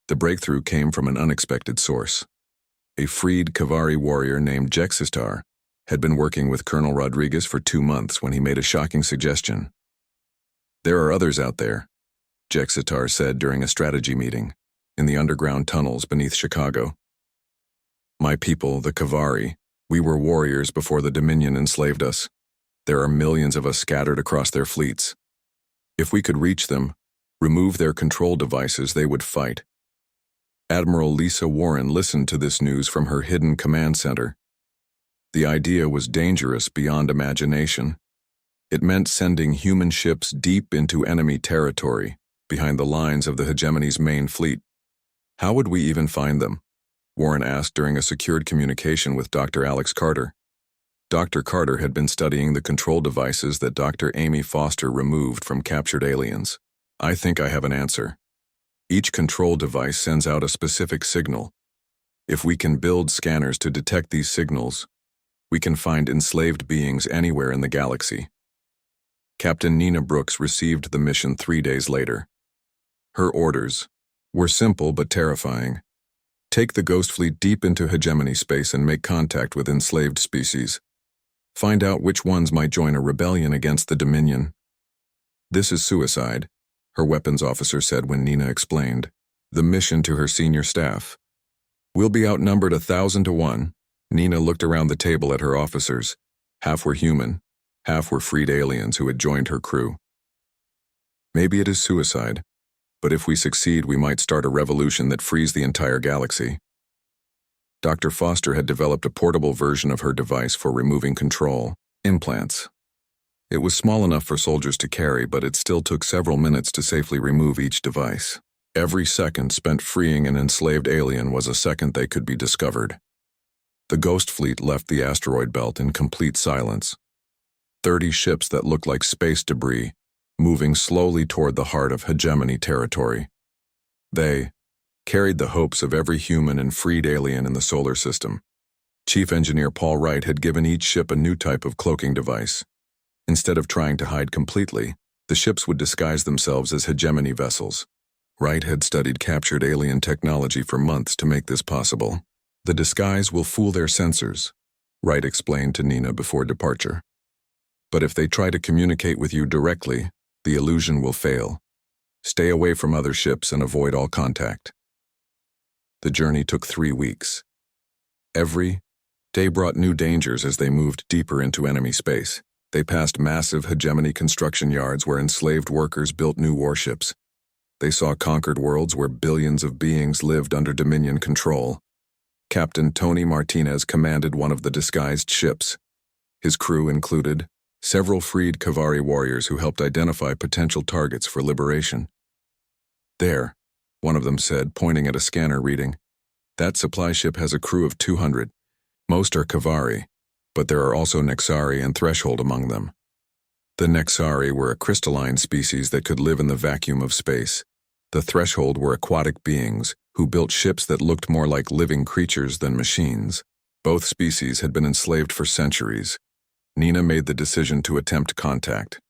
The breakthrough came from an unexpected source. A freed Kavari warrior named Jexistar had been working with Colonel Rodriguez for 2 months when he made a shocking suggestion. "There are others out there," Jexistar said during a strategy meeting in the underground tunnels beneath Chicago. "My people, the Kavari, we were warriors before the Dominion enslaved us. There are millions of us scattered across their fleets. If we could reach them, remove their control devices, they would fight." Admiral Lisa Warren listened to this news from her hidden command center. The idea was dangerous beyond imagination. It meant sending human ships deep into enemy territory, behind the lines of the hegemony's main fleet. "How would we even find them?" Warren asked during a secured communication with Dr. Alex Carter. Dr. Carter had been studying the control devices that Dr. Amy Foster removed from captured aliens. "I think I have an answer. Each control device sends out a specific signal. If we can build scanners to detect these signals, we can find enslaved beings anywhere in the galaxy." Captain Nina Brooks received the mission 3 days later. Her orders were simple but terrifying. Take the Ghost Fleet deep into hegemony space and make contact with enslaved species. Find out which ones might join a rebellion against the Dominion. "This is suicide," her weapons officer said when Nina explained the mission to her senior staff. "We'll be outnumbered 1,000 to 1. Nina looked around the table at her officers. Half were human, half were freed aliens who had joined her crew. "Maybe it is suicide, but if we succeed, we might start a revolution that frees the entire galaxy." Dr. Foster had developed a portable version of her device for removing control implants. It was small enough for soldiers to carry, but it still took several minutes to safely remove each device. Every second spent freeing an enslaved alien was a second they could be discovered. The Ghost Fleet left the asteroid belt in complete silence. 30 ships that looked like space debris, moving slowly toward the heart of hegemony territory. They carried the hopes of every human and freed alien in the solar system. Chief Engineer Paul Wright had given each ship a new type of cloaking device. Instead of trying to hide completely, the ships would disguise themselves as hegemony vessels. Wright had studied captured alien technology for months to make this possible. "The disguise will fool their sensors," Wright explained to Nina before departure. "But if they try to communicate with you directly, the illusion will fail. Stay away from other ships and avoid all contact." The journey took 3 weeks. Every day brought new dangers as they moved deeper into enemy space. They passed massive hegemony construction yards where enslaved workers built new warships. They saw conquered worlds where billions of beings lived under Dominion control. Captain Tony Martinez commanded one of the disguised ships. His crew included several freed Kavari warriors who helped identify potential targets for liberation. "There," one of them said, pointing at a scanner reading. "That supply ship has a crew of 200. Most are Kavari, but there are also Nexari and Threshold among them." The Nexari were a crystalline species that could live in the vacuum of space. The Threshold were aquatic beings who built ships that looked more like living creatures than machines. Both species had been enslaved for centuries. Nina made the decision to attempt contact.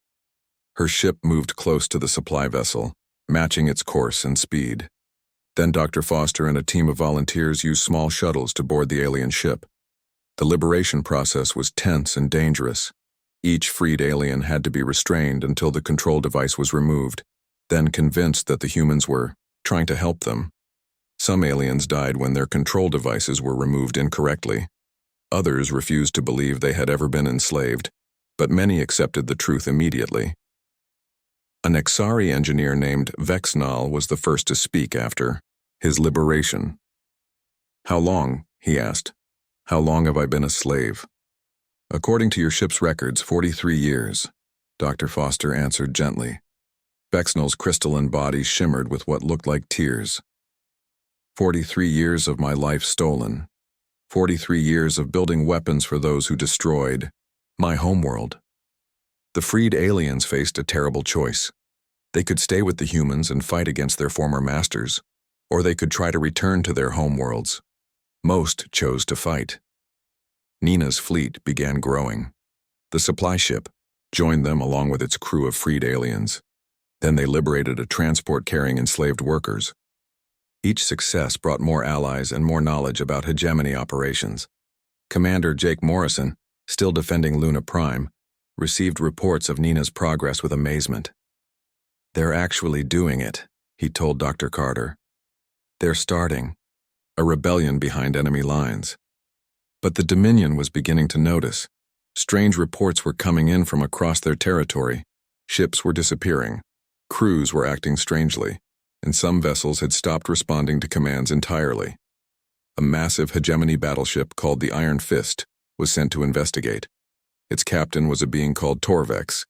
Her ship moved close to the supply vessel, matching its course and speed. Then Dr. Foster and a team of volunteers used small shuttles to board the alien ship. The liberation process was tense and dangerous. Each freed alien had to be restrained until the control device was removed, then convinced that the humans were trying to help them. Some aliens died when their control devices were removed incorrectly. Others refused to believe they had ever been enslaved, but many accepted the truth immediately. A Nexari engineer named Vexnal was the first to speak after his liberation. "How long?" he asked. "How long have I been a slave?" "According to your ship's records, 43 years, Dr. Foster answered gently. Vexnal's crystalline body shimmered with what looked like tears. 43 years of my life stolen. 43 years of building weapons for those who destroyed my homeworld." The freed aliens faced a terrible choice. They could stay with the humans and fight against their former masters, or they could try to return to their homeworlds. Most chose to fight. Nina's fleet began growing. The supply ship joined them along with its crew of freed aliens. Then they liberated a transport carrying enslaved workers. Each success brought more allies and more knowledge about hegemony operations. Commander Jake Morrison, still defending Luna Prime, received reports of Nina's progress with amazement. "They're actually doing it," he told Dr. Carter. "They're starting a rebellion behind enemy lines." But the Dominion was beginning to notice. Strange reports were coming in from across their territory. Ships were disappearing. Crews were acting strangely, and some vessels had stopped responding to commands entirely. A massive hegemony battleship called the Iron Fist was sent to investigate. Its captain was a being called Torvex,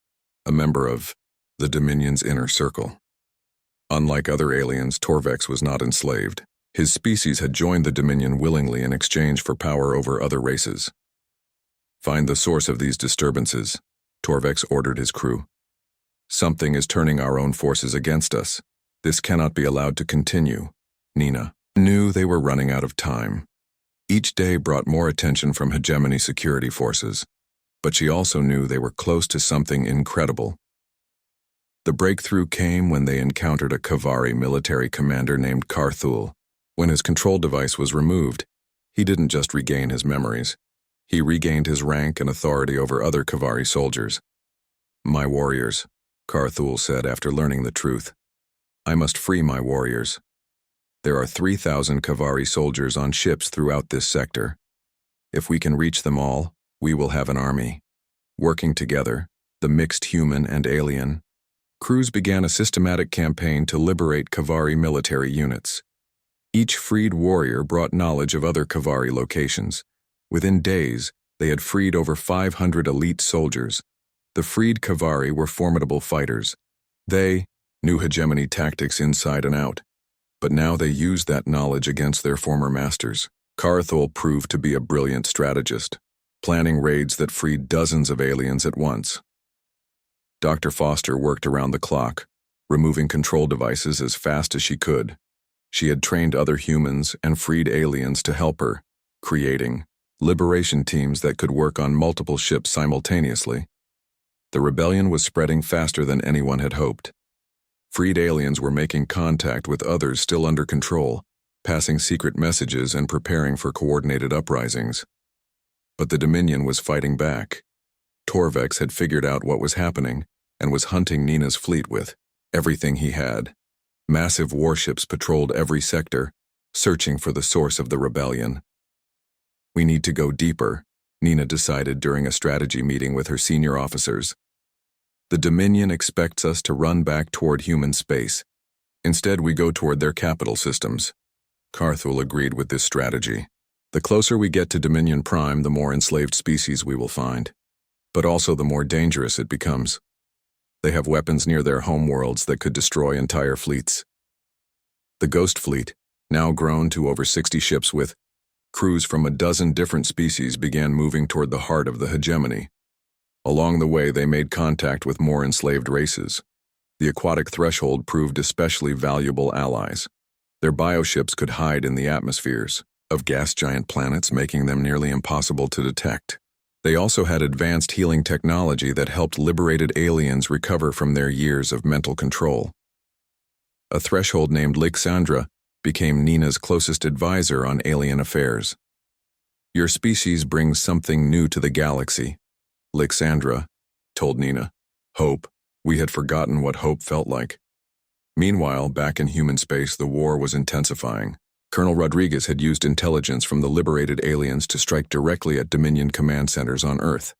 a member of the Dominion's inner circle. Unlike other aliens, Torvex was not enslaved. His species had joined the Dominion willingly in exchange for power over other races. "Find the source of these disturbances," Torvex ordered his crew. "Something is turning our own forces against us. This cannot be allowed to continue." Nina knew they were running out of time. Each day brought more attention from hegemony security forces, but she also knew they were close to something incredible. The breakthrough came when they encountered a Kavari military commander named Carthul. When his control device was removed, he didn't just regain his memories. He regained his rank and authority over other Kavari soldiers. "My warriors," Carthul said after learning the truth. "I must free my warriors. There are 3,000 Kavari soldiers on ships throughout this sector. If we can reach them all, we will have an army." Working together, the mixed human and alien, crews began a systematic campaign to liberate Kavari military units. Each freed warrior brought knowledge of other Kavari locations. Within days, they had freed over 500 elite soldiers. The freed Kavari were formidable fighters. They knew hegemony tactics inside and out, but now they used that knowledge against their former masters. Carthul proved to be a brilliant strategist, planning raids that freed dozens of aliens at once. Dr. Foster worked around the clock, removing control devices as fast as she could. She had trained other humans and freed aliens to help her, creating liberation teams that could work on multiple ships simultaneously. The rebellion was spreading faster than anyone had hoped. Freed aliens were making contact with others still under control, passing secret messages and preparing for coordinated uprisings. But the Dominion was fighting back. Torvex had figured out what was happening and was hunting Nina's fleet with everything he had. Massive warships patrolled every sector, searching for the source of the rebellion. "We need to go deeper," Nina decided during a strategy meeting with her senior officers. "The Dominion expects us to run back toward human space. Instead, we go toward their capital systems." Carthul agreed with this strategy. "The closer we get to Dominion Prime, the more enslaved species we will find, but also the more dangerous it becomes. They have weapons near their homeworlds that could destroy entire fleets." The Ghost Fleet, now grown to over 60 ships with crews from a dozen different species, began moving toward the heart of the hegemony. Along the way, they made contact with more enslaved races. The aquatic threshold proved especially valuable allies. Their bioships could hide in the atmospheres of gas giant planets, making them nearly impossible to detect. They also had advanced healing technology that helped liberated aliens recover from their years of mental control. A threshold named Lixandra became Nina's closest advisor on alien affairs. "Your species brings something new to the galaxy," Lixandra told Nina. "Hope. We had forgotten what hope felt like." Meanwhile, back in human space, the war was intensifying. Colonel Rodriguez had used intelligence from the liberated aliens to strike directly at Dominion command centers on Earth.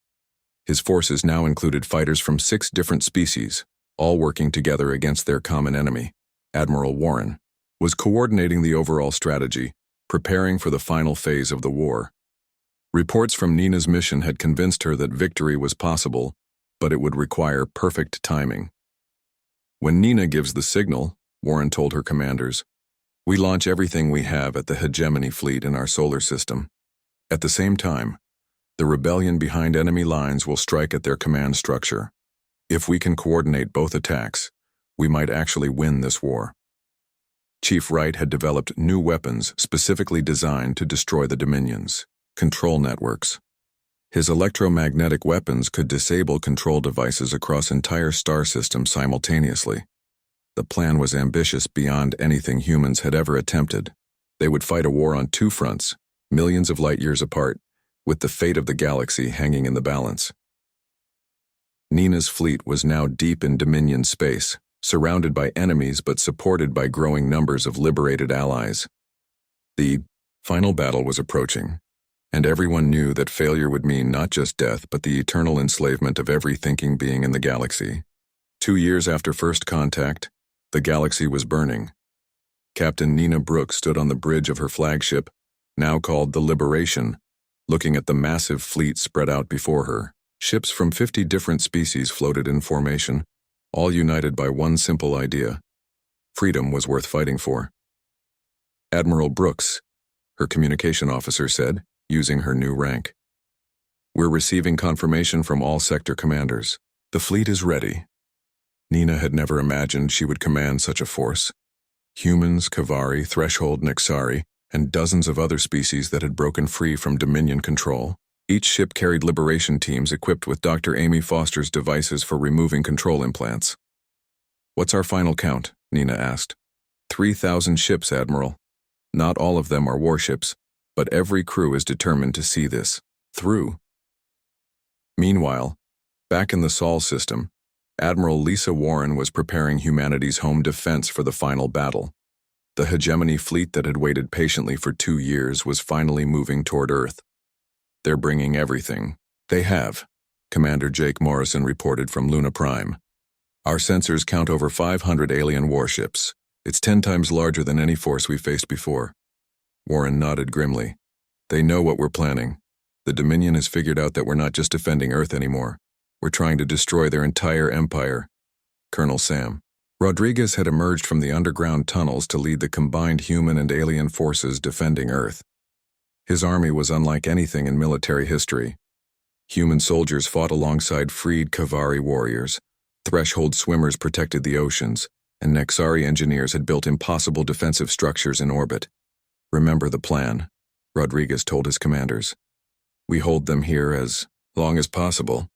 His forces now included fighters from 6 different species, all working together against their common enemy. Admiral Warren was coordinating the overall strategy, preparing for the final phase of the war. Reports from Nina's mission had convinced her that victory was possible, but it would require perfect timing. "When Nina gives the signal," Warren told her commanders, "we launch everything we have at the hegemony fleet in our solar system. At the same time, the rebellion behind enemy lines will strike at their command structure. If we can coordinate both attacks, we might actually win this war." Chief Wright had developed new weapons specifically designed to destroy the Dominions. Control networks. His electromagnetic weapons could disable control devices across entire star systems simultaneously. The plan was ambitious beyond anything humans had ever attempted. They would fight a war on two fronts, millions of light years apart, with the fate of the galaxy hanging in the balance. Nina's fleet was now deep in Dominion space, surrounded by enemies but supported by growing numbers of liberated allies. The final battle was approaching, and everyone knew that failure would mean not just death but the eternal enslavement of every thinking being in the galaxy. 2 years after first contact, the galaxy was burning. Captain Nina Brooks stood on the bridge of her flagship, now called the Liberation, looking at the massive fleet spread out before her. Ships from 50 different species floated in formation, all united by one simple idea: freedom was worth fighting for. Admiral Brooks, her communication officer, said, using her new rank. "We're receiving confirmation from all sector commanders. The fleet is ready." Nina had never imagined she would command such a force. Humans, Kavari, Threshold, Nexari, and dozens of other species that had broken free from Dominion control. Each ship carried liberation teams equipped with Dr. Amy Foster's devices for removing control implants. "What's our final count?" Nina asked. 3,000 ships, Admiral. Not all of them are warships, but every crew is determined to see this through. Meanwhile, back in the Sol system, Admiral Lisa Warren was preparing humanity's home defense for the final battle. The hegemony fleet that had waited patiently for 2 years was finally moving toward Earth. "They're bringing everything." "They have," Commander Jake Morrison reported from Luna Prime. "Our sensors count over 500 alien warships. It's 10 times larger than any force we've faced before." Warren nodded grimly. "They know what we're planning. The Dominion has figured out that we're not just defending Earth anymore. We're trying to destroy their entire empire." Colonel Sam Rodriguez had emerged from the underground tunnels to lead the combined human and alien forces defending Earth. His army was unlike anything in military history. Human soldiers fought alongside freed Kavari warriors, Threshold swimmers protected the oceans, and Nexari engineers had built impossible defensive structures in orbit. "Remember the plan," Rodriguez told his commanders. "We hold them here as long as possible.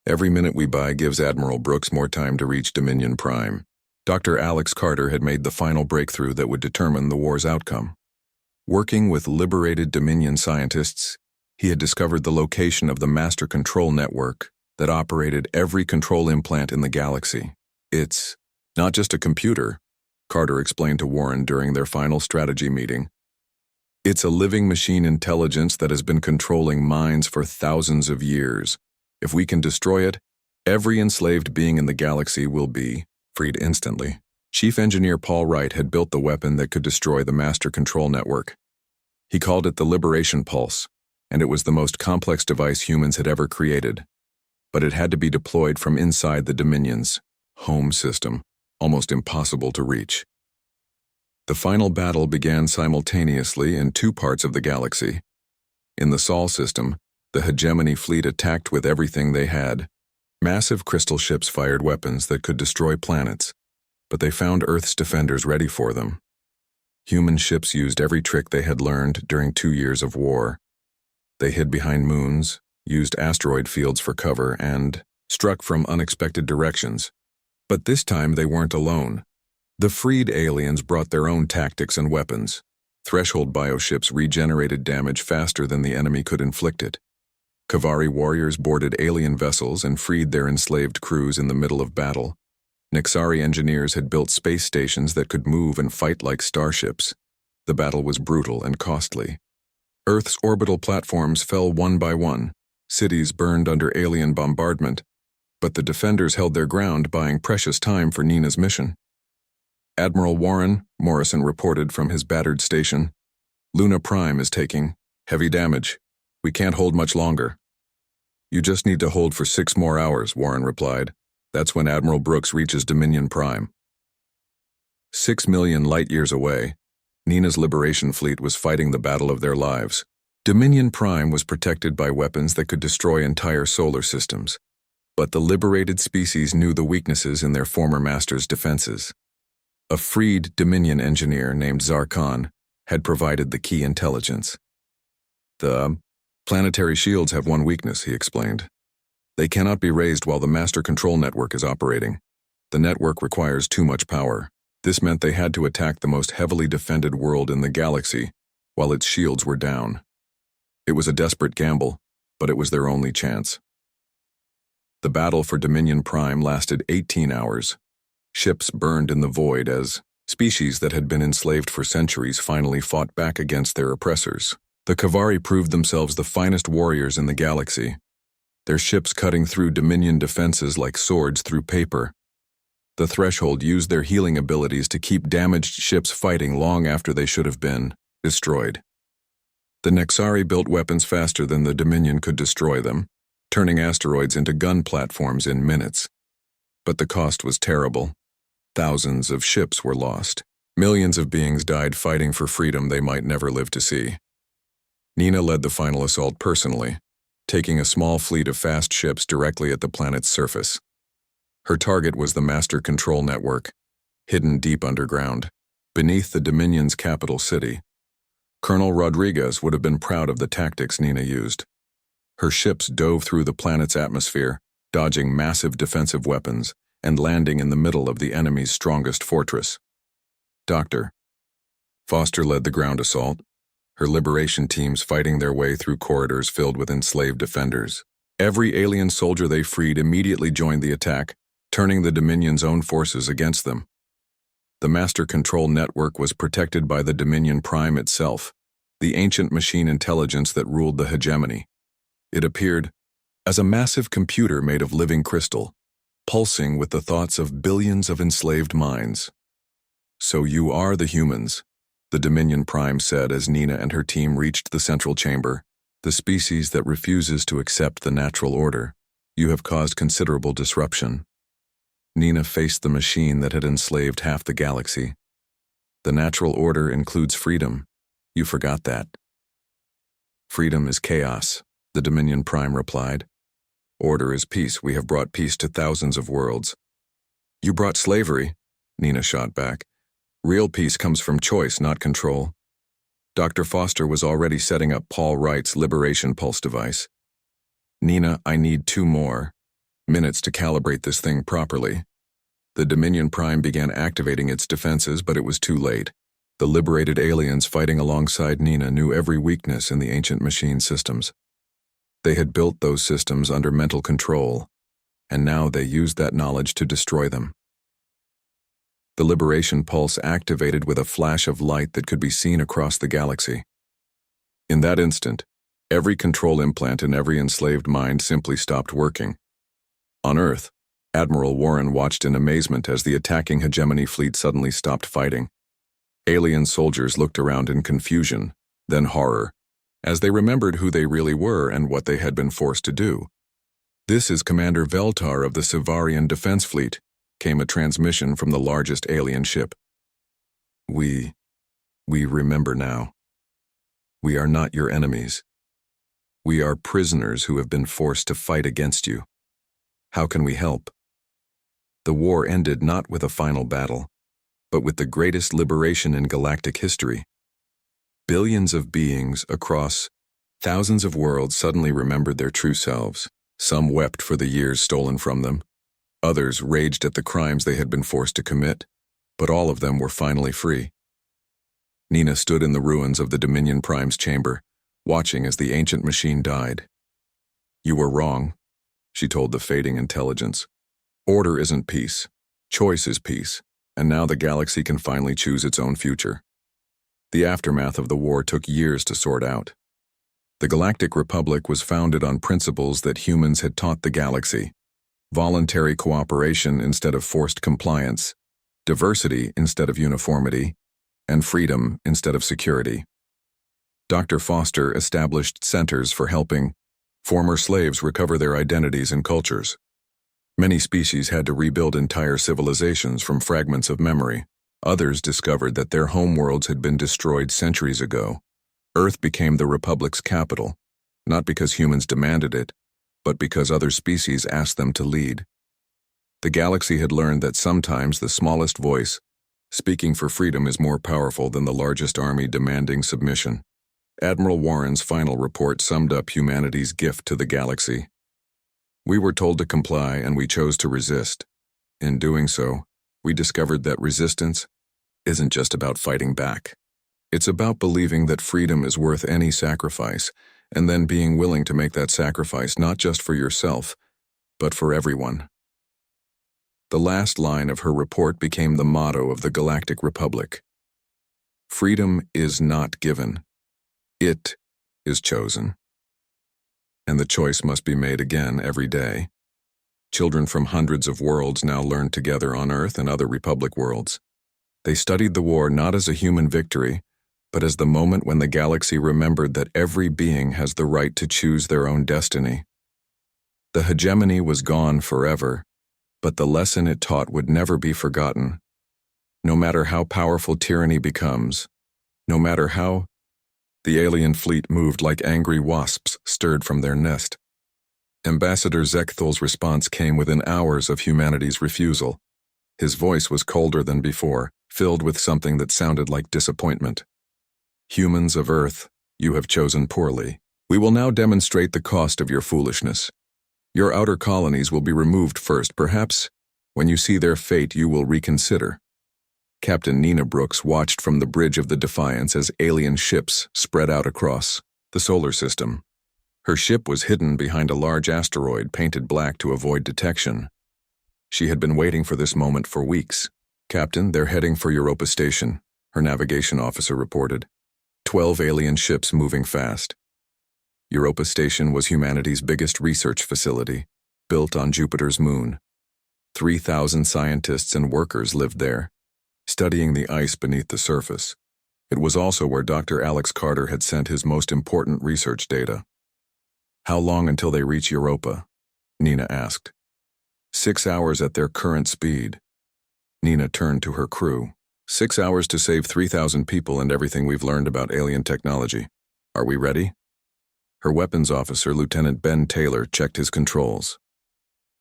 Every minute we buy gives Admiral Brooks more time to reach Dominion Prime." Dr. Alex Carter had made the final breakthrough that would determine the war's outcome. Working with liberated Dominion scientists, he had discovered the location of the master control network that operated every control implant in the galaxy. "It's not just a computer," Carter explained to Warren during their final strategy meeting. "It's a living machine intelligence that has been controlling minds for thousands of years. If we can destroy it, every enslaved being in the galaxy will be freed instantly." Chief Engineer Paul Wright had built the weapon that could destroy the master control network. He called it the Liberation Pulse, and it was the most complex device humans had ever created. But it had to be deployed from inside the Dominion's home system, almost impossible to reach. The final battle began simultaneously in 2 parts of the galaxy. In the Sol system, the hegemony fleet attacked with everything they had. Massive crystal ships fired weapons that could destroy planets, but they found Earth's defenders ready for them. Human ships used every trick they had learned during 2 years of war. They hid behind moons, used asteroid fields for cover, and struck from unexpected directions. But this time they weren't alone. The freed aliens brought their own tactics and weapons. Threshold bioships regenerated damage faster than the enemy could inflict it. Kavari warriors boarded alien vessels and freed their enslaved crews in the middle of battle. Nexari engineers had built space stations that could move and fight like starships. The battle was brutal and costly. Earth's orbital platforms fell one by one. Cities burned under alien bombardment, but the defenders held their ground, buying precious time for Nina's mission. "Admiral Warren," Morrison reported from his battered station, "Luna Prime is taking heavy damage. We can't hold much longer." "You just need to hold for 6 more hours," Warren replied. "That's when Admiral Brooks reaches Dominion Prime." 6 million light-years away, Nina's liberation fleet was fighting the battle of their lives. Dominion Prime was protected by weapons that could destroy entire solar systems, but the liberated species knew the weaknesses in their former master's defenses. A freed Dominion engineer named Zarkon had provided the key intelligence. "The planetary shields have one weakness," he explained. "They cannot be raised while the master control network is operating. The network requires too much power. This meant they had to attack the most heavily defended world in the galaxy, while its shields were down. It was a desperate gamble, but it was their only chance. The battle for Dominion Prime lasted 18 hours. Ships burned in the void as species that had been enslaved for centuries finally fought back against their oppressors. The Kavari proved themselves the finest warriors in the galaxy, their ships cutting through Dominion defenses like swords through paper. The Threshold used their healing abilities to keep damaged ships fighting long after they should have been destroyed. The Nexari built weapons faster than the Dominion could destroy them, turning asteroids into gun platforms in minutes. But the cost was terrible. Thousands of ships were lost. Millions of beings died fighting for freedom they might never live to see. Nina led the final assault personally, taking a small fleet of fast ships directly at the planet's surface. Her target was the Master Control Network, hidden deep underground, beneath the Dominion's capital city. Colonel Rodriguez would have been proud of the tactics Nina used. Her ships dove through the planet's atmosphere, dodging massive defensive weapons and landing in the middle of the enemy's strongest fortress. Dr. Foster led the ground assault, her liberation teams fighting their way through corridors filled with enslaved defenders. Every alien soldier they freed immediately joined the attack, turning the Dominion's own forces against them. The Master Control Network was protected by the Dominion Prime itself, the ancient machine intelligence that ruled the hegemony. It appeared as a massive computer made of living crystal, pulsing with the thoughts of billions of enslaved minds. "So you are the humans," the Dominion Prime said as Nina and her team reached the central chamber, "the species that refuses to accept the natural order. You have caused considerable disruption." Nina faced the machine that had enslaved half the galaxy. "The natural order includes freedom. You forgot that." "Freedom is chaos," the Dominion Prime replied. "Order is peace. We have brought peace to thousands of worlds." "You brought slavery," Nina shot back. "Real peace comes from choice, not control." Dr. Foster was already setting up Paul Wright's Liberation Pulse device. "Nina, I need 2 more minutes to calibrate this thing properly." The Dominion Prime began activating its defenses, but it was too late. The liberated aliens fighting alongside Nina knew every weakness in the ancient machine systems. They had built those systems under mental control, and now they used that knowledge to destroy them. The Liberation Pulse activated with a flash of light that could be seen across the galaxy. In that instant, every control implant in every enslaved mind simply stopped working. On Earth, Admiral Warren watched in amazement as the attacking hegemony fleet suddenly stopped fighting. Alien soldiers looked around in confusion, then horror, as they remembered who they really were and what they had been forced to do. "This is Commander Veltar of the Sivarian Defense Fleet," came a transmission from the largest alien ship. We remember now. We are not your enemies. We are prisoners who have been forced to fight against you. How can we help?" The war ended not with a final battle, but with the greatest liberation in galactic history. Billions of beings across thousands of worlds suddenly remembered their true selves. Some wept for the years stolen from them. Others raged at the crimes they had been forced to commit, but all of them were finally free. Nina stood in the ruins of the Dominion Prime's chamber, watching as the ancient machine died. "You were wrong," she told the fading intelligence. "Order isn't peace. Choice is peace, and now the galaxy can finally choose its own future." The aftermath of the war took years to sort out. The Galactic Republic was founded on principles that humans had taught the galaxy: voluntary cooperation instead of forced compliance, diversity instead of uniformity, and freedom instead of security. Dr. Foster established centers for helping former slaves recover their identities and cultures. Many species had to rebuild entire civilizations from fragments of memory. Others discovered that their homeworlds had been destroyed centuries ago. Earth became the Republic's capital, not because humans demanded it, but because other species asked them to lead. The galaxy had learned that sometimes the smallest voice, speaking for freedom, is more powerful than the largest army demanding submission. Admiral Warren's final report summed up humanity's gift to the galaxy. "We were told to comply, and we chose to resist. In doing so, we discovered that resistance isn't just about fighting back. It's about believing that freedom is worth any sacrifice, and then being willing to make that sacrifice not just for yourself, but for everyone. The last line of her report became the motto of the Galactic Republic. Freedom is not given. It is chosen. And the choice must be made again every day. Children from hundreds of worlds now learned together on Earth and other Republic worlds. They studied the war not as a human victory, but as the moment when the galaxy remembered that every being has the right to choose their own destiny. The hegemony was gone forever, but the lesson it taught would never be forgotten. No matter how powerful tyranny becomes, no matter how the alien fleet moved like angry wasps stirred from their nest. Ambassador Zechthel's response came within hours of humanity's refusal. His voice was colder than before, filled with something that sounded like disappointment. Humans of Earth, you have chosen poorly. We will now demonstrate the cost of your foolishness. Your outer colonies will be removed first. Perhaps, when you see their fate, you will reconsider. Captain Nina Brooks watched from the bridge of the Defiance as alien ships spread out across the solar system. Her ship was hidden behind a large asteroid painted black to avoid detection. She had been waiting for this moment for weeks. Captain, they're heading for Europa Station, her navigation officer reported. 12 alien ships moving fast. Europa Station was humanity's biggest research facility, built on Jupiter's moon. 3,000 scientists and workers lived there, studying the ice beneath the surface. It was also where Dr. Alex Carter had sent his most important research data. How long until they reach Europa? Nina asked. 6 hours at their current speed. Nina turned to her crew. 6 hours to save 3,000 people and everything we've learned about alien technology. Are we ready? Her weapons officer, Lieutenant Ben Taylor, checked his controls.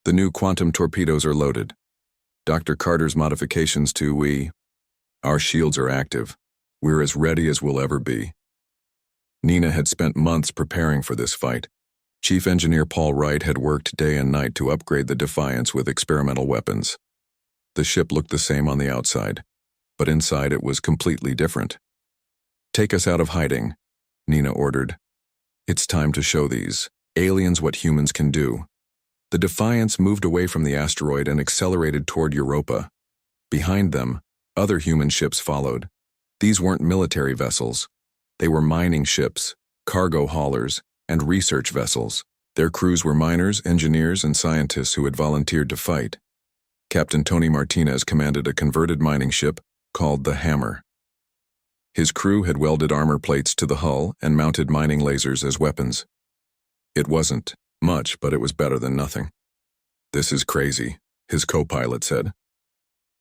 The new quantum torpedoes are loaded. Dr. Carter's modifications to our shields are active. We're as ready as we'll ever be. Nina had spent months preparing for this fight. Chief Engineer Paul Wright had worked day and night to upgrade the Defiance with experimental weapons. The ship looked the same on the outside, but inside it was completely different. Take us out of hiding, Nina ordered. It's time to show these aliens what humans can do. The Defiance moved away from the asteroid and accelerated toward Europa. Behind them, other human ships followed. These weren't military vessels. They were mining ships, cargo haulers, and research vessels. Their crews were miners, engineers, and scientists who had volunteered to fight. Captain Tony Martinez commanded a converted mining ship called the Hammer. His crew had welded armor plates to the hull and mounted mining lasers as weapons. It wasn't much, but it was better than nothing. This is crazy, his co-pilot said.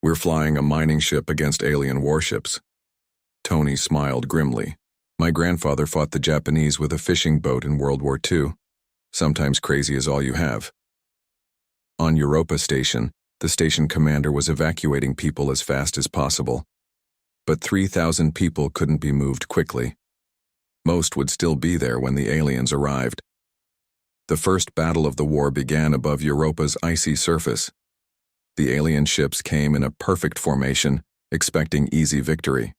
We're flying a mining ship against alien warships. Tony smiled grimly. My grandfather fought the Japanese with a fishing boat in World War II. Sometimes crazy is all you have. On Europa Station, the station commander was evacuating people as fast as possible. But 3,000 people couldn't be moved quickly. Most would still be there when the aliens arrived. The first battle of the war began above Europa's icy surface. The alien ships came in a perfect formation, expecting easy victory.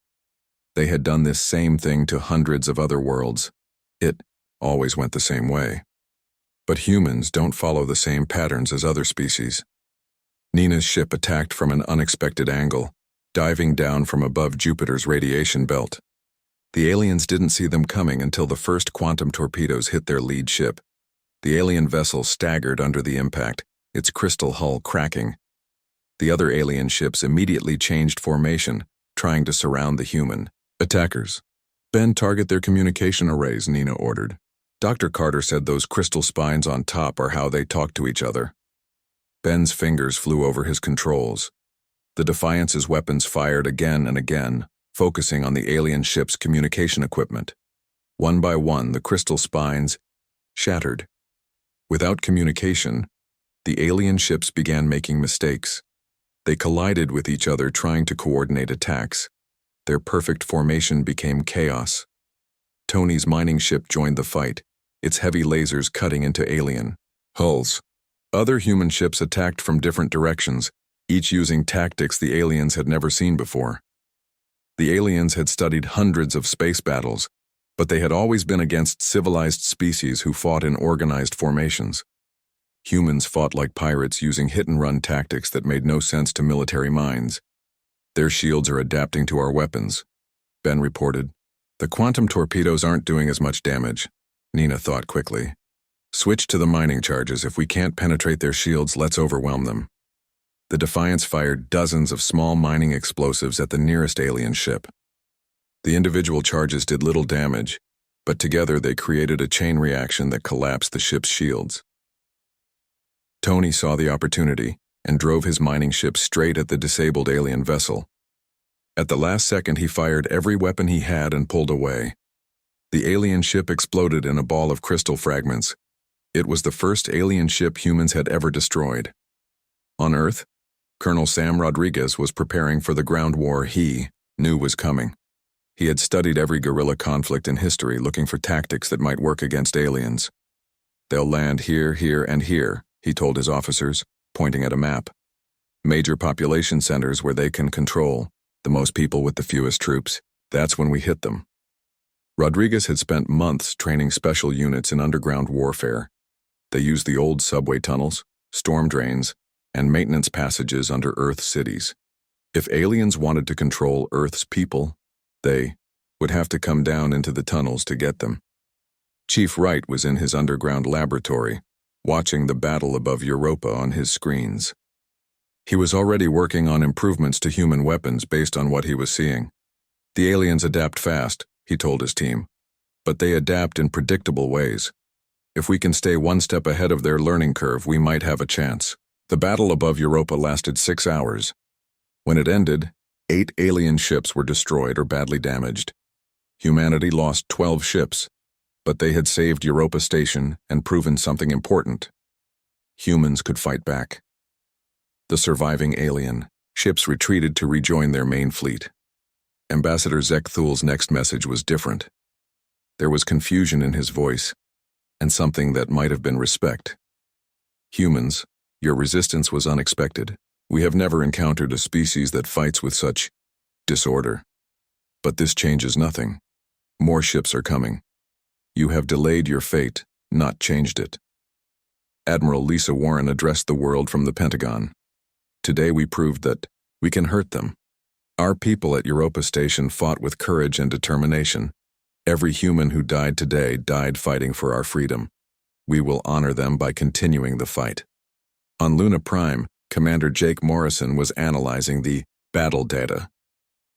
They had done this same thing to hundreds of other worlds. It always went the same way. But humans don't follow the same patterns as other species. Nina's ship attacked from an unexpected angle, diving down from above Jupiter's radiation belt. The aliens didn't see them coming until the first quantum torpedoes hit their lead ship. The alien vessel staggered under the impact, its crystal hull cracking. The other alien ships immediately changed formation, trying to surround the human attackers. Ben, target their communication arrays, Nina ordered. Dr. Carter said those crystal spines on top are how they talk to each other. Ben's fingers flew over his controls. The Defiance's weapons fired again and again, focusing on the alien ship's communication equipment. One by one, the crystal spines shattered. Without communication, the alien ships began making mistakes. They collided with each other trying to coordinate attacks. Their perfect formation became chaos. Tony's mining ship joined the fight, its heavy lasers cutting into alien hulls. Other human ships attacked from different directions, each using tactics the aliens had never seen before. The aliens had studied hundreds of space battles, but they had always been against civilized species who fought in organized formations. Humans fought like pirates using hit-and-run tactics that made no sense to military minds. Their shields are adapting to our weapons, Ben reported. The quantum torpedoes aren't doing as much damage, Nina thought quickly. Switch to the mining charges. If we can't penetrate their shields, let's overwhelm them. The Defiance fired dozens of small mining explosives at the nearest alien ship. The individual charges did little damage, but together they created a chain reaction that collapsed the ship's shields. Tony saw the opportunity and drove his mining ship straight at the disabled alien vessel. At the last second, he fired every weapon he had and pulled away. The alien ship exploded in a ball of crystal fragments. It was the first alien ship humans had ever destroyed. On Earth, Colonel Sam Rodriguez was preparing for the ground war he knew was coming. He had studied every guerrilla conflict in history, looking for tactics that might work against aliens. They'll land here, here, and here, he told his officers, pointing at a map. Major population centers where they can control, the most people with the fewest troops. That's when we hit them. Rodriguez had spent months training special units in underground warfare. They used the old subway tunnels, storm drains, and maintenance passages under Earth cities. If aliens wanted to control Earth's people, they would have to come down into the tunnels to get them. Chief Wright was in his underground laboratory, watching the battle above Europa on his screens. He was already working on improvements to human weapons based on what he was seeing. The aliens adapt fast, he told his team, but they adapt in predictable ways. If we can stay one step ahead of their learning curve, we might have a chance. The battle above Europa lasted 6 hours. When it ended, 8 alien ships were destroyed or badly damaged. Humanity lost 12 ships, but they had saved Europa Station and proven something important. Humans could fight back. The surviving alien ships retreated to rejoin their main fleet. Ambassador Zekthul's next message was different. There was confusion in his voice, and something that might have been respect. Humans, your resistance was unexpected. We have never encountered a species that fights with such disorder. But this changes nothing. More ships are coming. You have delayed your fate, not changed it. Admiral Lisa Warren addressed the world from the Pentagon. Today we proved that we can hurt them. Our people at Europa Station fought with courage and determination. Every human who died today died fighting for our freedom. We will honor them by continuing the fight. On Luna Prime, Commander Jake Morrison was analyzing the battle data.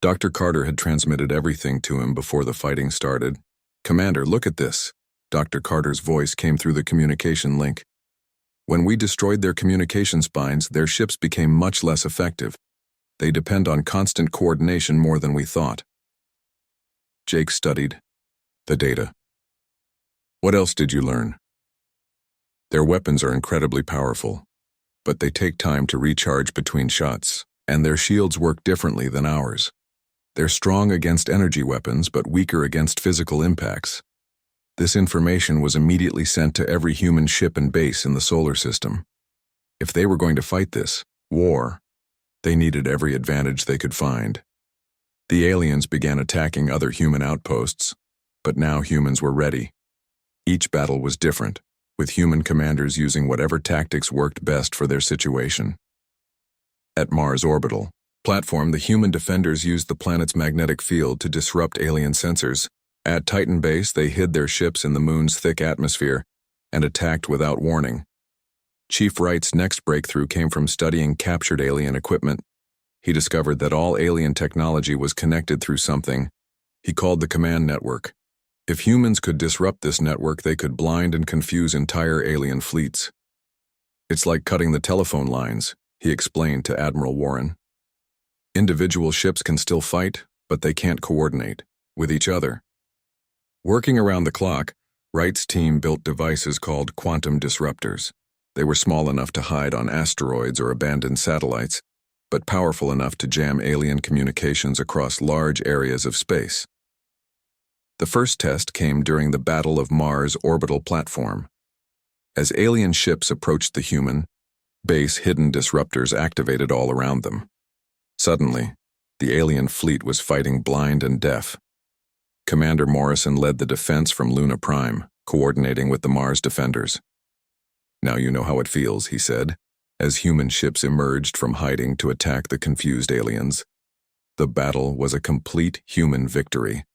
Dr. Carter had transmitted everything to him before the fighting started. Commander, look at this. Dr. Carter's voice came through the communication link. When we destroyed their communication spines, their ships became much less effective. They depend on constant coordination more than we thought. Jake studied the data. What else did you learn? Their weapons are incredibly powerful, but they take time to recharge between shots, and their shields work differently than ours. They're strong against energy weapons, but weaker against physical impacts. This information was immediately sent to every human ship and base in the solar system. If they were going to fight this war, they needed every advantage they could find. The aliens began attacking other human outposts, but now humans were ready. Each battle was different, with human commanders using whatever tactics worked best for their situation. At Mars' orbital platform, the human defenders used the planet's magnetic field to disrupt alien sensors. At Titan Base, they hid their ships in the moon's thick atmosphere and attacked without warning. Chief Wright's next breakthrough came from studying captured alien equipment. He discovered that all alien technology was connected through something he called the command network. If humans could disrupt this network, they could blind and confuse entire alien fleets. It's like cutting the telephone lines, he explained to Admiral Warren. Individual ships can still fight, but they can't coordinate with each other. Working around the clock, Wright's team built devices called quantum disruptors. They were small enough to hide on asteroids or abandoned satellites, but powerful enough to jam alien communications across large areas of space. The first test came during the Battle of Mars' orbital platform. As alien ships approached the human, Base hidden disruptors activated all around them. Suddenly, the alien fleet was fighting blind and deaf. Commander Morrison led the defense from Luna Prime, coordinating with the Mars defenders. "Now you know how it feels," he said, as human ships emerged from hiding to attack the confused aliens. The battle was a complete human victory.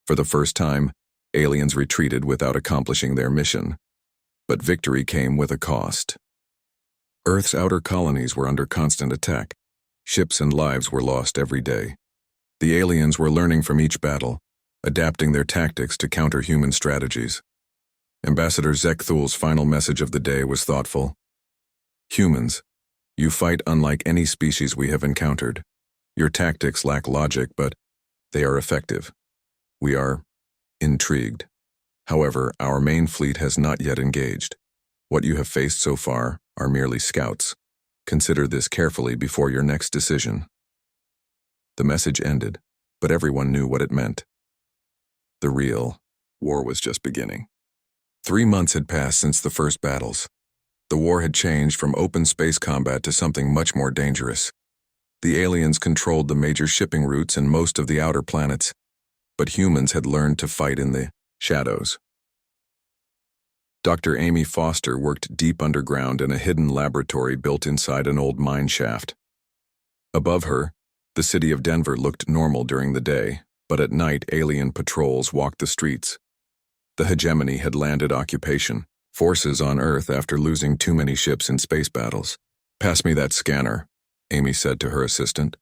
For the first time, aliens retreated without accomplishing their mission. But victory came with a cost. Earth's outer colonies were under constant attack. Ships and lives were lost every day. The aliens were learning from each battle, adapting their tactics to counter human strategies. Ambassador Zekthul's final message of the day was thoughtful. "Humans, you fight unlike any species we have encountered. Your tactics lack logic, but they are effective. We are intrigued. However, our main fleet has not yet engaged. What you have faced so far are merely scouts. Consider this carefully before your next decision." The message ended, but everyone knew what it meant. The real war was just beginning. 3 months had passed since the first battles. The war had changed from open space combat to something much more dangerous. The aliens controlled the major shipping routes and most of the outer planets, but humans had learned to fight in the shadows. Dr. Amy Foster worked deep underground in a hidden laboratory built inside an old mine shaft. Above her, the city of Denver looked normal during the day, but at night alien patrols walked the streets. The hegemony had landed occupation forces on Earth after losing too many ships in space battles. "Pass me that scanner," Amy said to her assistant.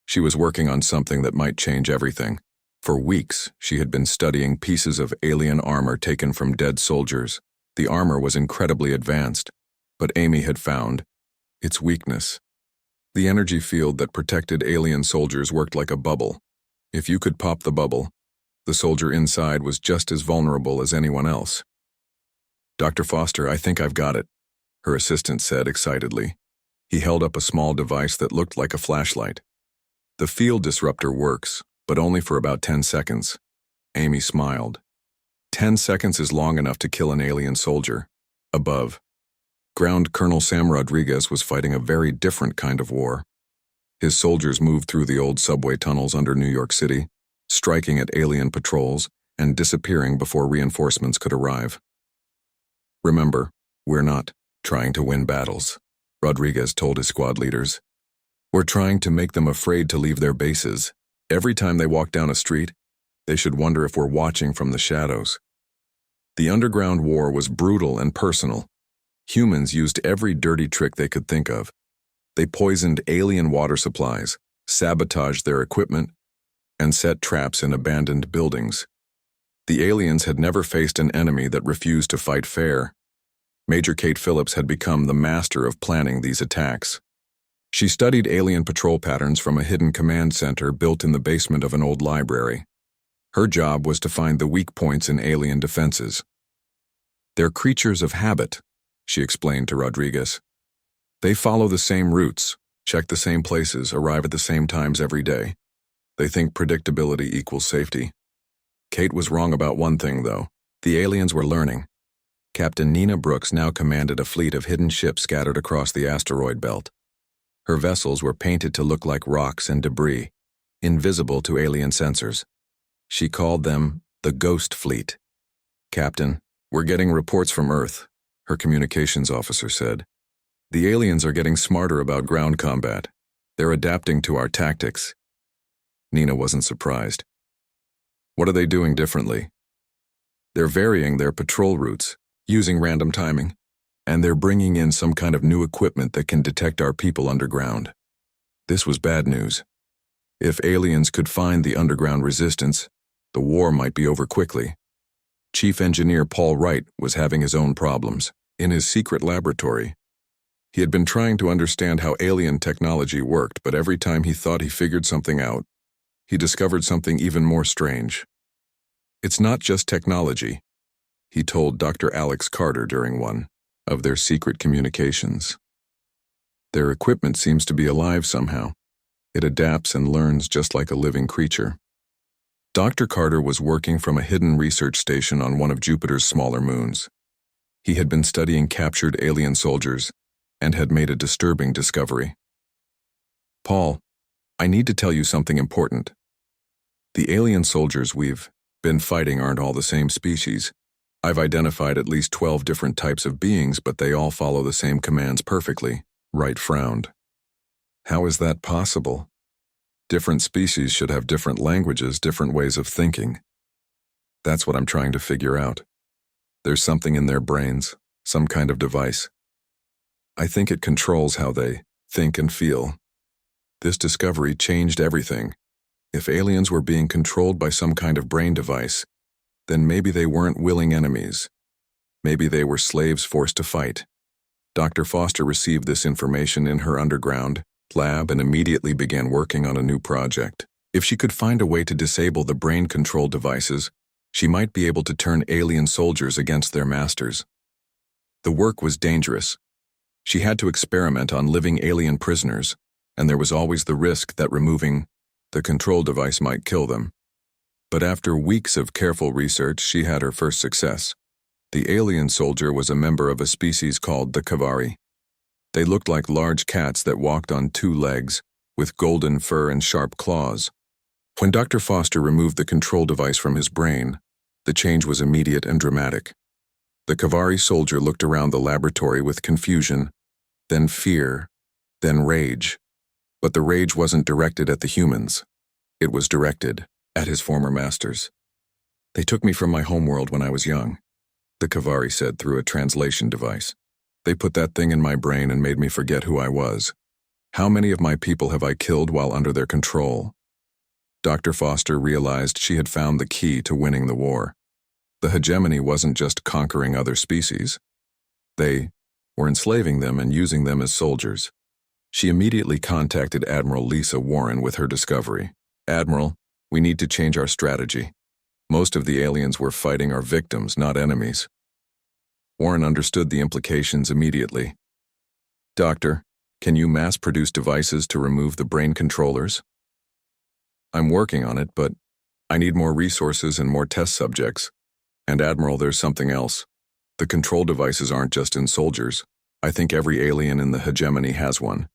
She was working on something that might change everything. For weeks, she had been studying pieces of alien armor taken from dead soldiers. The armor was incredibly advanced, but Amy had found its weakness. The energy field that protected alien soldiers worked like a bubble. If you could pop the bubble, the soldier inside was just as vulnerable as anyone else. "Dr. Foster, I think I've got it," her assistant said excitedly. He held up a small device that looked like a flashlight. "The field disruptor works, but only for about 10 seconds. Amy smiled. 10 seconds is long enough to kill an alien soldier. Above, Ground Colonel Sam Rodriguez was fighting a very different kind of war. His soldiers moved through the old subway tunnels under New York City, striking at alien patrols and disappearing before reinforcements could arrive. "Remember, we're not trying to win battles," Rodriguez told his squad leaders. "We're trying to make them afraid to leave their bases. Every time they walk down a street, they should wonder if we're watching from the shadows." The underground war was brutal and personal. Humans used every dirty trick they could think of. They poisoned alien water supplies, sabotaged their equipment, and set traps in abandoned buildings. The aliens had never faced an enemy that refused to fight fair. Major Kate Phillips had become the master of planning these attacks. She studied alien patrol patterns from a hidden command center built in the basement of an old library. Her job was to find the weak points in alien defenses. "They're creatures of habit," she explained to Rodriguez. "They follow the same routes, check the same places, arrive at the same times every day. They think predictability equals safety." Kate was wrong about one thing, though. The aliens were learning. Captain Nina Brooks now commanded a fleet of hidden ships scattered across the asteroid belt. Her vessels were painted to look like rocks and debris, invisible to alien sensors. She called them the Ghost Fleet. "Captain, we're getting reports from Earth," her communications officer said. "The aliens are getting smarter about ground combat. They're adapting to our tactics." Nina wasn't surprised. "What are they doing differently?" "They're varying their patrol routes, using random timing, and they're bringing in some kind of new equipment that can detect our people underground." This was bad news. If aliens could find the underground resistance, the war might be over quickly. Chief Engineer Paul Wright was having his own problems. In his secret laboratory, he had been trying to understand how alien technology worked, but every time he thought he figured something out, he discovered something even more strange. "It's not just technology," he told Dr. Alex Carter during one of their secret communications. "Their equipment seems to be alive somehow. It adapts and learns just like a living creature." Dr. Carter was working from a hidden research station on one of Jupiter's smaller moons. He had been studying captured alien soldiers and had made a disturbing discovery. "Paul, I need to tell you something important. The alien soldiers we've been fighting aren't all the same species. I've identified at least 12 different types of beings, but they all follow the same commands perfectly." Wright frowned. "How is that possible? Different species should have different languages, different ways of thinking." "That's what I'm trying to figure out. There's something in their brains, some kind of device. I think it controls how they think and feel. This discovery changed everything. If aliens were being controlled by some kind of brain device, then maybe they weren't willing enemies. Maybe they were slaves forced to fight." Dr. Foster received this information in her underground lab and immediately began working on a new project. If she could find a way to disable the brain control devices, she might be able to turn alien soldiers against their masters. The work was dangerous. She had to experiment on living alien prisoners, and there was always the risk that removing the control device might kill them. But after weeks of careful research, she had her first success. The alien soldier was a member of a species called the Kavari. They looked like large cats that walked on two legs, with golden fur and sharp claws. When Dr. Foster removed the control device from his brain, the change was immediate and dramatic. The Kavari soldier looked around the laboratory with confusion, then fear, then rage. But the rage wasn't directed at the humans. It was directed at his former masters. "They took me from my homeworld when I was young," the Kavari said through a translation device. "They put that thing in my brain and made me forget who I was. How many of my people have I killed while under their control?" Dr. Foster realized she had found the key to winning the war. The hegemony wasn't just conquering other species. They were enslaving them and using them as soldiers. She immediately contacted Admiral Lisa Warren with her discovery. "Admiral, we need to change our strategy. Most of the aliens we're fighting are victims, not enemies." Warren understood the implications immediately. "Doctor, can you mass-produce devices to remove the brain controllers?" "I'm working on it, but I need more resources and more test subjects. And Admiral, there's something else. The control devices aren't just in soldiers. I think every alien in the hegemony has one.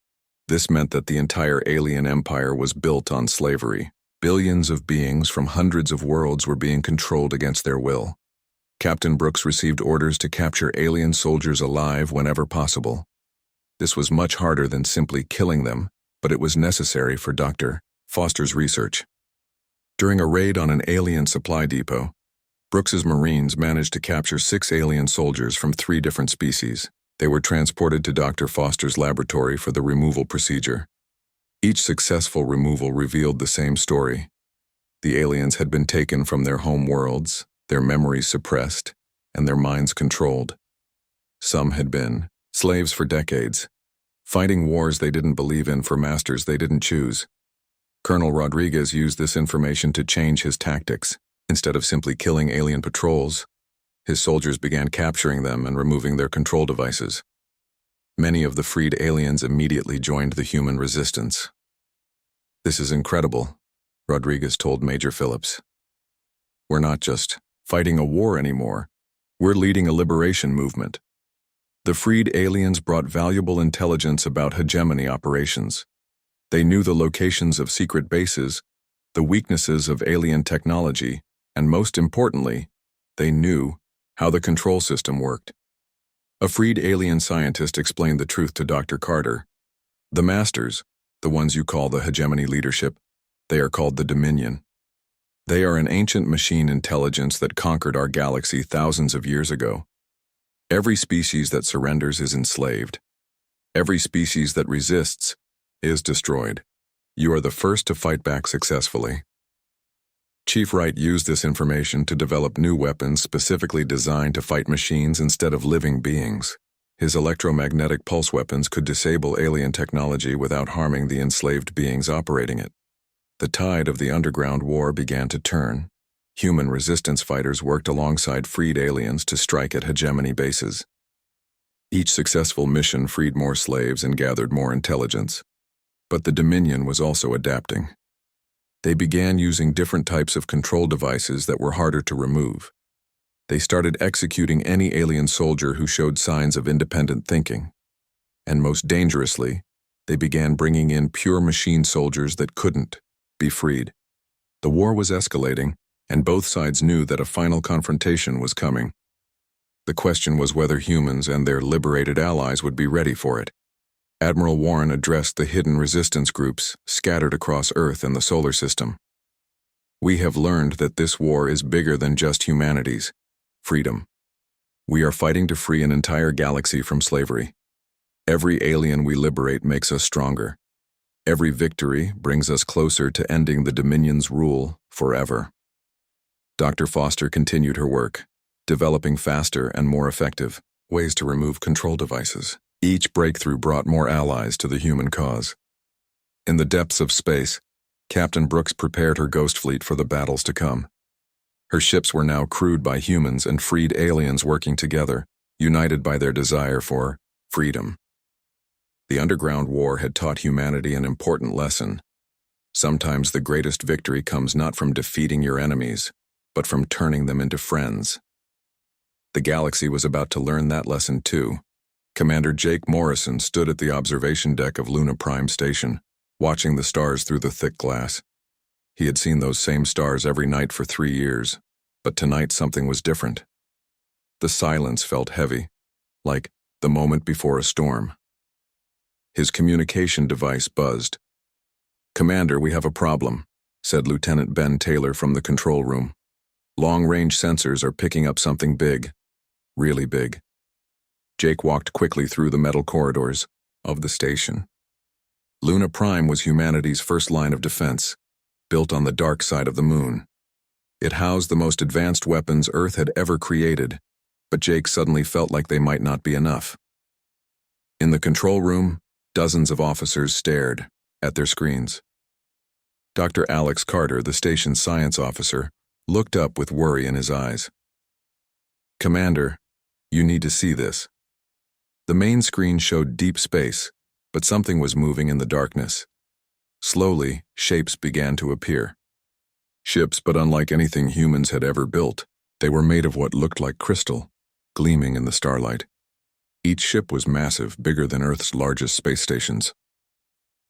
This meant that the entire alien empire was built on slavery. Billions of beings from hundreds of worlds were being controlled against their will. Captain Brooks received orders to capture alien soldiers alive whenever possible. This was much harder than simply killing them, but it was necessary for Dr. Foster's research. During a raid on an alien supply depot, Brooks's Marines managed to capture 6 alien soldiers from 3 different species. They were transported to Dr. Foster's laboratory for the removal procedure. Each successful removal revealed the same story. The aliens had been taken from their home worlds, their memories suppressed, and their minds controlled. Some had been slaves for decades, fighting wars they didn't believe in for masters they didn't choose. Colonel Rodriguez used this information to change his tactics. Instead of simply killing alien patrols, his soldiers began capturing them and removing their control devices. Many of the freed aliens immediately joined the human resistance. "This is incredible," Rodriguez told Major Phillips. "We're not just fighting a war anymore. We're leading a liberation movement." The freed aliens brought valuable intelligence about hegemony operations. They knew the locations of secret bases, the weaknesses of alien technology, and most importantly, they knew how the control system worked. A freed alien scientist explained the truth to Dr. Carter. "The masters, the ones you call the hegemony leadership, they are called the Dominion. They are an ancient machine intelligence that conquered our galaxy thousands of years ago. Every species that surrenders is enslaved. Every species that resists is destroyed. You are the first to fight back successfully." Chief Wright used this information to develop new weapons specifically designed to fight machines instead of living beings. His electromagnetic pulse weapons could disable alien technology without harming the enslaved beings operating it. The tide of the underground war began to turn. Human resistance fighters worked alongside freed aliens to strike at hegemony bases. Each successful mission freed more slaves and gathered more intelligence. But the Dominion was also adapting. They began using different types of control devices that were harder to remove. They started executing any alien soldier who showed signs of independent thinking. And most dangerously, they began bringing in pure machine soldiers that couldn't be freed. The war was escalating, and both sides knew that a final confrontation was coming. The question was whether humans and their liberated allies would be ready for it. Admiral Warren addressed the hidden resistance groups scattered across Earth and the solar system. We have learned that this war is bigger than just humanity's freedom. We are fighting to free an entire galaxy from slavery. Every alien we liberate makes us stronger. Every victory brings us closer to ending the Dominion's rule forever. Dr. Foster continued her work, developing faster and more effective ways to remove control devices. Each breakthrough brought more allies to the human cause. In the depths of space, Captain Brooks prepared her ghost fleet for the battles to come. Her ships were now crewed by humans and freed aliens working together, united by their desire for freedom. The underground war had taught humanity an important lesson. Sometimes the greatest victory comes not from defeating your enemies, but from turning them into friends. The galaxy was about to learn that lesson too. Commander Jake Morrison stood at the observation deck of Luna Prime Station, watching the stars through the thick glass. He had seen those same stars every night for 3 years, but tonight something was different. The silence felt heavy, like the moment before a storm. His communication device buzzed. "Commander, we have a problem," said Lieutenant Ben Taylor from the control room. "Long-range sensors are picking up something big, really big." Jake walked quickly through the metal corridors of the station. Luna Prime was humanity's first line of defense, built on the dark side of the moon. It housed the most advanced weapons Earth had ever created, but Jake suddenly felt like they might not be enough. In the control room, dozens of officers stared at their screens. Dr. Alex Carter, the station's science officer, looked up with worry in his eyes. "Commander, you need to see this." The main screen showed deep space, but something was moving in the darkness. Slowly, shapes began to appear. Ships, but unlike anything humans had ever built. They were made of what looked like crystal, gleaming in the starlight. Each ship was massive, bigger than Earth's largest space stations.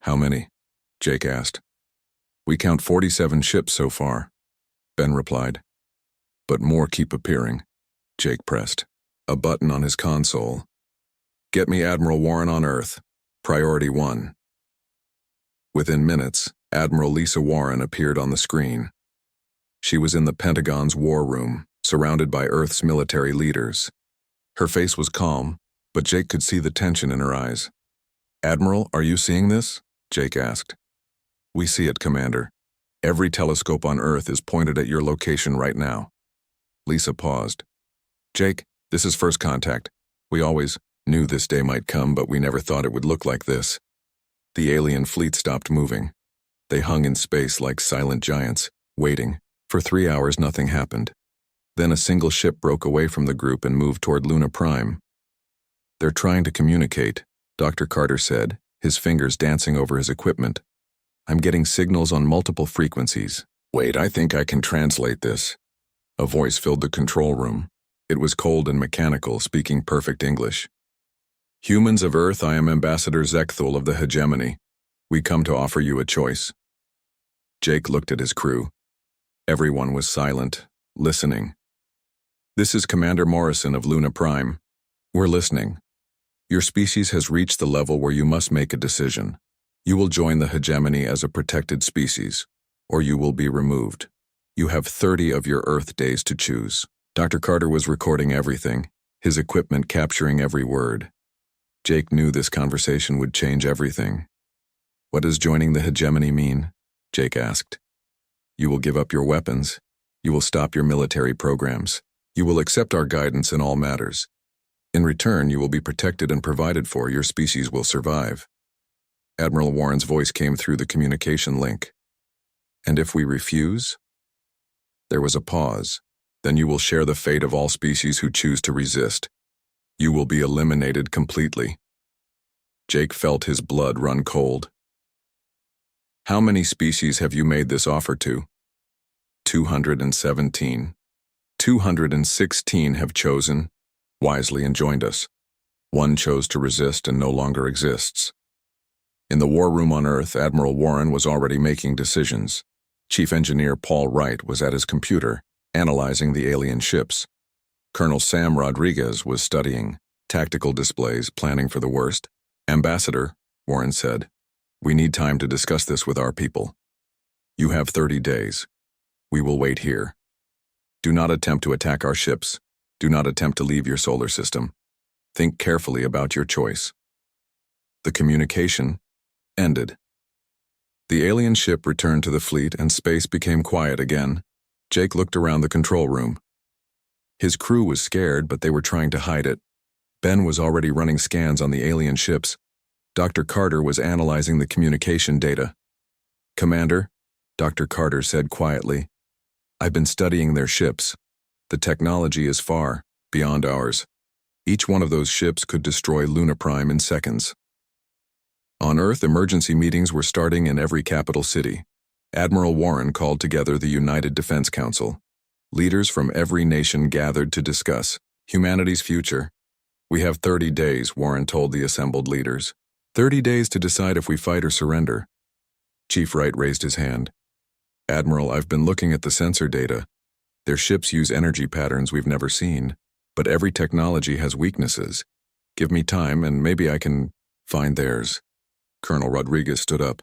"How many?" Jake asked. "We count 47 ships so far," Ben replied. "But more keep appearing." Jake pressed a button on his console. "Get me Admiral Warren on Earth. Priority 1. Within minutes, Admiral Lisa Warren appeared on the screen. She was in the Pentagon's war room, surrounded by Earth's military leaders. Her face was calm, but Jake could see the tension in her eyes. "Admiral, are you seeing this?" Jake asked. "We see it, Commander. Every telescope on Earth is pointed at your location right now." Lisa paused. "Jake, this is first contact. We always knew this day might come, but we never thought it would look like this." The alien fleet stopped moving. They hung in space like silent giants, waiting. For 3 hours nothing happened. Then a single ship broke away from the group and moved toward Luna Prime. "They're trying to communicate," Dr. Carter said, his fingers dancing over his equipment. "I'm getting signals on multiple frequencies." "Wait, I think I can translate this." A voice filled the control room. It was cold and mechanical, speaking perfect English. "Humans of Earth, I am Ambassador Zekthul of the Hegemony. We come to offer you a choice." Jake looked at his crew. Everyone was silent, listening. "This is Commander Morrison of Luna Prime. We're listening. Your species has reached the level where you must make a decision. You will join the Hegemony as a protected species, or you will be removed. You have 30 of your Earth days to choose." Dr. Carter was recording everything, his equipment capturing every word. Jake knew this conversation would change everything. "What does joining the Hegemony mean?" Jake asked. "You will give up your weapons. You will stop your military programs. You will accept our guidance in all matters. In return, you will be protected and provided for. Your species will survive." Admiral Warren's voice came through the communication link. "And if we refuse?" There was a pause. "Then you will share the fate of all species who choose to resist. You will be eliminated completely." Jake felt his blood run cold. "How many species have you made this offer to?" 217. 216 have chosen wisely and joined us. One chose to resist and no longer exists. In the war room on Earth, Admiral Warren was already making decisions. Chief Engineer Paul Wright was at his computer, analyzing the alien ships. Colonel Sam Rodriguez was studying tactical displays, planning for the worst. "Ambassador," Warren said, "we need time to discuss this with our people. You have 30 days. We will wait here. Do not attempt to attack our ships. Do not attempt to leave your solar system. Think carefully about your choice." The communication ended. The alien ship returned to the fleet and space became quiet again. Jake looked around the control room. His crew was scared, but they were trying to hide it. Ben was already running scans on the alien ships. Dr. Carter was analyzing the communication data. "Commander," Dr. Carter said quietly, "I've been studying their ships. The technology is far beyond ours. Each one of those ships could destroy Luna Prime in seconds." On Earth, emergency meetings were starting in every capital city. Admiral Warren called together the United Defense Council. Leaders from every nation gathered to discuss humanity's future. "We have 30 days, Warren told the assembled leaders. 30 days to decide if we fight or surrender. Chief Wright raised his hand. "Admiral, I've been looking at the sensor data. Their ships use energy patterns we've never seen, but every technology has weaknesses. Give me time and maybe I can find theirs." Colonel Rodriguez stood up.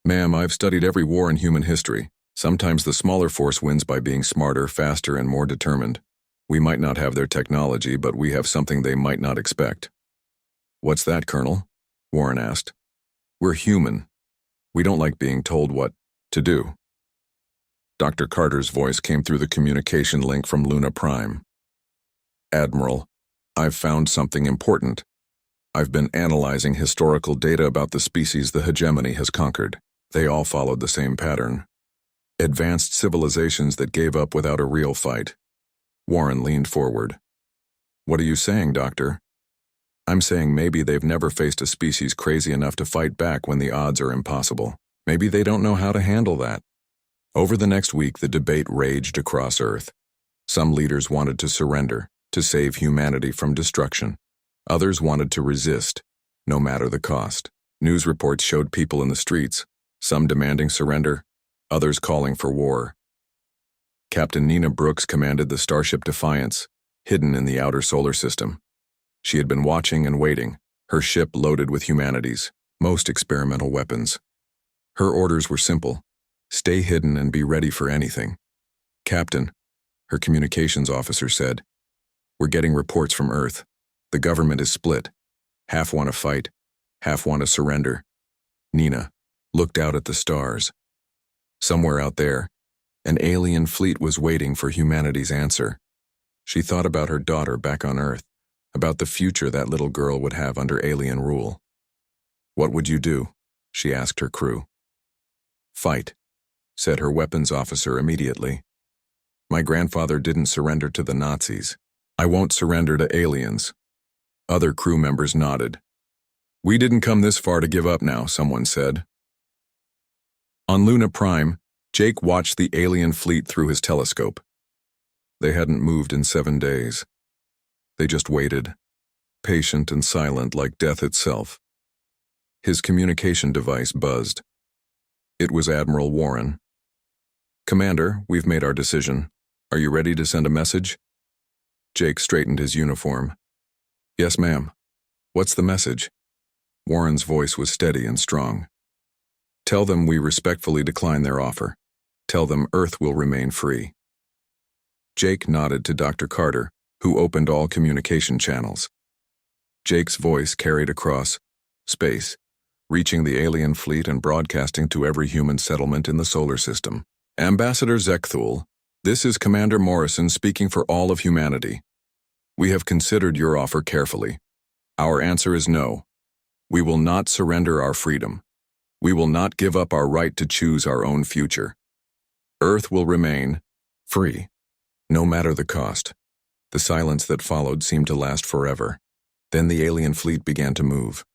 "Ma'am, I've studied every war in human history. Sometimes the smaller force wins by being smarter, faster, and more determined. We might not have their technology, but we have something they might not expect." "What's that, Colonel?" Warren asked. "We're human. We don't like being told what to do." Dr. Carter's voice came through the communication link from Luna Prime. "Admiral, I've found something important. I've been analyzing historical data about the species the hegemony has conquered. They all followed the same pattern. Advanced civilizations that gave up without a real fight." Warren leaned forward. "What are you saying, Doctor?" "I'm saying maybe they've never faced a species crazy enough to fight back when the odds are impossible. Maybe they don't know how to handle that." Over the next week, the debate raged across Earth. Some leaders wanted to surrender, to save humanity from destruction. Others wanted to resist, no matter the cost. News reports showed people in the streets, some demanding surrender, others calling for war. Captain Nina Brooks commanded the starship Defiance, hidden in the outer solar system. She had been watching and waiting, her ship loaded with humanity's most experimental weapons. Her orders were simple: stay hidden and be ready for anything. "Captain," her communications officer said, "we're getting reports from Earth. The government is split. Half want to fight, half want to surrender." Nina looked out at the stars. Somewhere out there, an alien fleet was waiting for humanity's answer. She thought about her daughter back on Earth, about the future that little girl would have under alien rule. "What would you do?" she asked her crew. "Fight," said her weapons officer immediately. "My grandfather didn't surrender to the Nazis. I won't surrender to aliens." Other crew members nodded. "We didn't come this far to give up now," someone said. On Luna Prime, Jake watched the alien fleet through his telescope. They hadn't moved in 7 days. They just waited, patient and silent like death itself. His communication device buzzed. It was Admiral Warren. "Commander, we've made our decision. Are you ready to send a message?" Jake straightened his uniform. "Yes, ma'am. What's the message?" Warren's voice was steady and strong. "Tell them we respectfully decline their offer. Tell them Earth will remain free." Jake nodded to Dr. Carter, who opened all communication channels. Jake's voice carried across space, reaching the alien fleet and broadcasting to every human settlement in the solar system. "Ambassador Zekthul, this is Commander Morrison speaking for all of humanity. We have considered your offer carefully. Our answer is no. We will not surrender our freedom. We will not give up our right to choose our own future. Earth will remain free, no matter the cost." The silence that followed seemed to last forever. Then the alien fleet began to move.